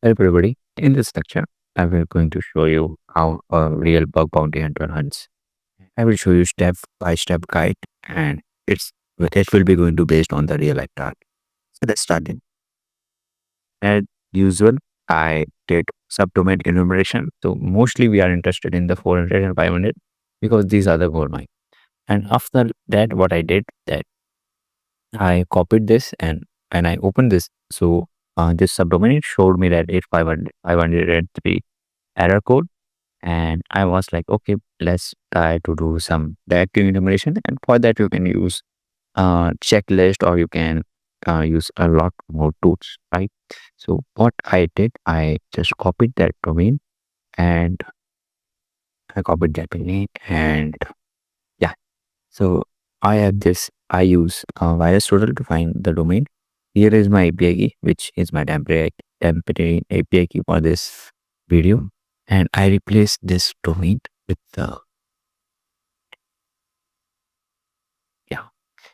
Hello everybody. In this lecture, I will going to show you how a real bug bounty hunter hunts. I will show you step by step guide, and it will be going to based on the real life task. So let's start it. As usual, I did subdomain enumeration. So mostly we are interested in the 400 and 500 because these are the gold mine. And after that, what I did that I copied this, and when I opened this, so this subdomain it showed me that it's 503 error code. And I was like, okay, let's try to do some directory enumeration. And for that, you can use checklist, or you can use a lot more tools, right? So what I did, I just copied that domain, and and yeah. So I have this. I use VirusTotal to find the domain. Here is my API key, which is my temporary API key for this video, and I replace this domain with the yeah.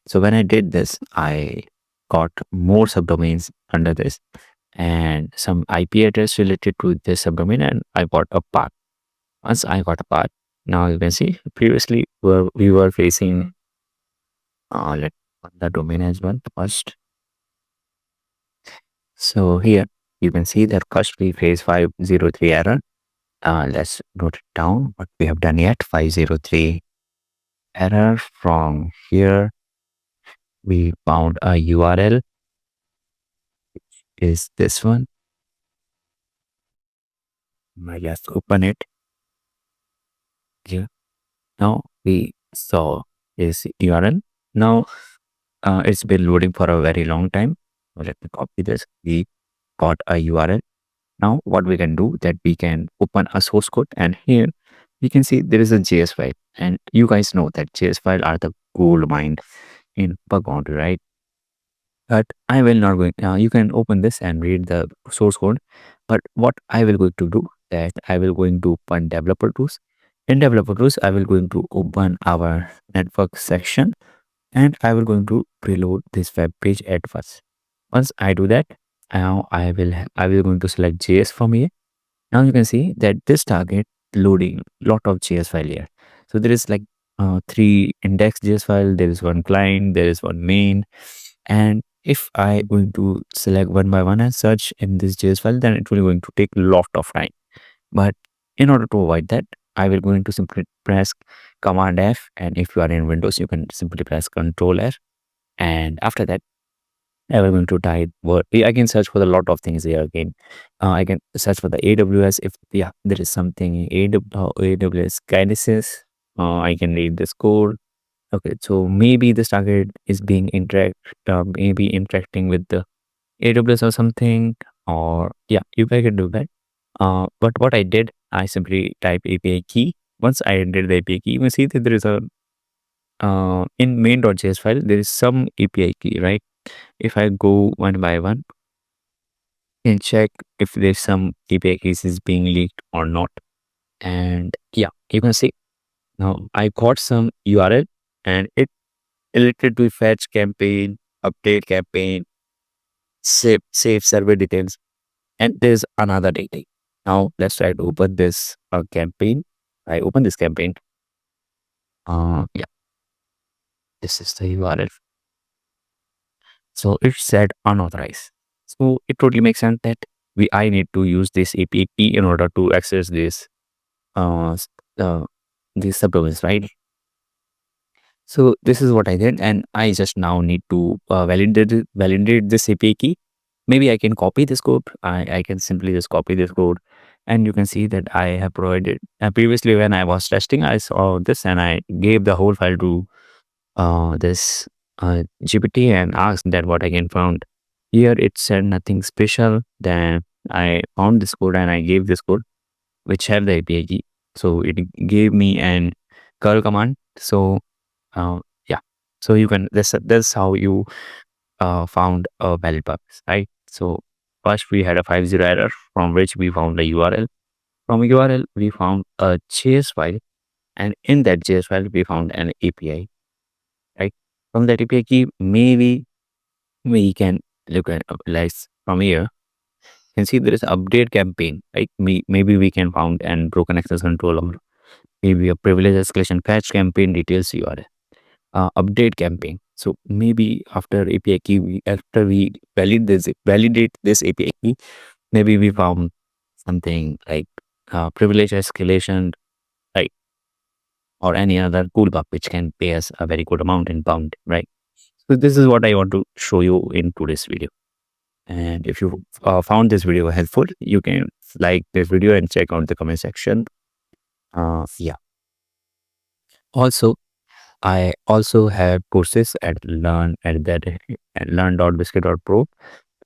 So when I did this, I got more subdomains under this and some IP address related to this subdomain, and I got a path. Once I got a path, now you can see previously we were facing let the domain as well first. So here you can see that first we face 503 error. Let's note it down what we have done yet. 503 error. From here we found a URL is this one. I just open it here. Now we saw is URL. Now it's been loading for a very long time. So let me copy this. We got a URL. Now what we can do that we can open a source code, and here you can see there is a JS file, and you guys know that JS file are the gold mine in bug bounty, right? But I will not going. You can open this and read the source code. But what I will going to do that I will going to open developer tools. In developer tools, I will going to open our network section, and I will going to preload this web page at first. Once I do that, now I will going to select JS from here. Now you can see that this target loading lot of JS file here. So there is like three index JS file. There is one client. There is one main, and if I going to select one by one and search in this JS file, then it will going to take a lot of time. But in order to avoid that, I will going to simply press Command F, and if you are in Windows, you can simply press Control F. And after that, I will going to type word. I can search for a lot of things here again. I can search for the AWS if there is something AWS kinesis. I can read this code. Okay, so maybe this target is being maybe interacting with the AWS or something, or yeah, you guys can do that. But what I did, I simply type API key. Once I entered the API key, you can see that there is a in main.js file there is some API key, right? If I go one by one and check if there's some API keys is being leaked or not, and yeah, you can see now I got some URL, and it related to fetch campaign, update campaign, save server details, and there's another data. Now let's try to open this campaign. I open this campaign. Yeah, this is the URL. So it said unauthorized. So it totally makes sense that I need to use this API key in order to access this uh, s- uh these subdomains, right? So this is what I did, and I just now need to validate this API key. Maybe I can copy this code. I can simply just copy this code, and you can see that I have provided previously when I was testing, I saw this and I gave the whole file to this GPT and asked that what I can found. Here it said nothing special. Then I found this code and I gave this code which have the API key. So it gave me an curl command. So yeah, so you can that's how you found a valid purpose, right? So first we had a 50 error from which we found a URL. From URL we found a JS file, and in that JS file we found an API, right? From that API key, maybe we can look at like from here. can see there is update campaign, right? Maybe we can found and broken access control, or maybe a privilege escalation patch campaign details URL. Update campaign. So maybe after API key, after we validate this API key, maybe we found something like privilege escalation, right? Or any other cool bug which can pay us a very good amount in pound, right? So this is what I want to show you in today's video. And if you found this video helpful, you can like this video and check out the comment section. Yeah. Also, I also have courses at learn.biscuit.pro.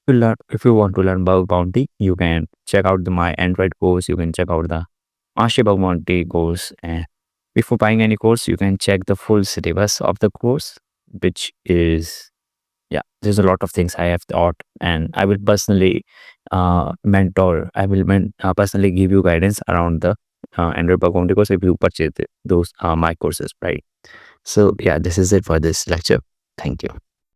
If you want to learn bug bounty, you can check out my Android course. You can check out the master bug bounty course. And before buying any course, you can check the full syllabus of the course, which is, yeah, there's a lot of things I have taught, and I will personally personally give you guidance around the Android bug bounty course if you purchase those my courses, right? So yeah, this is it for this lecture. Thank you.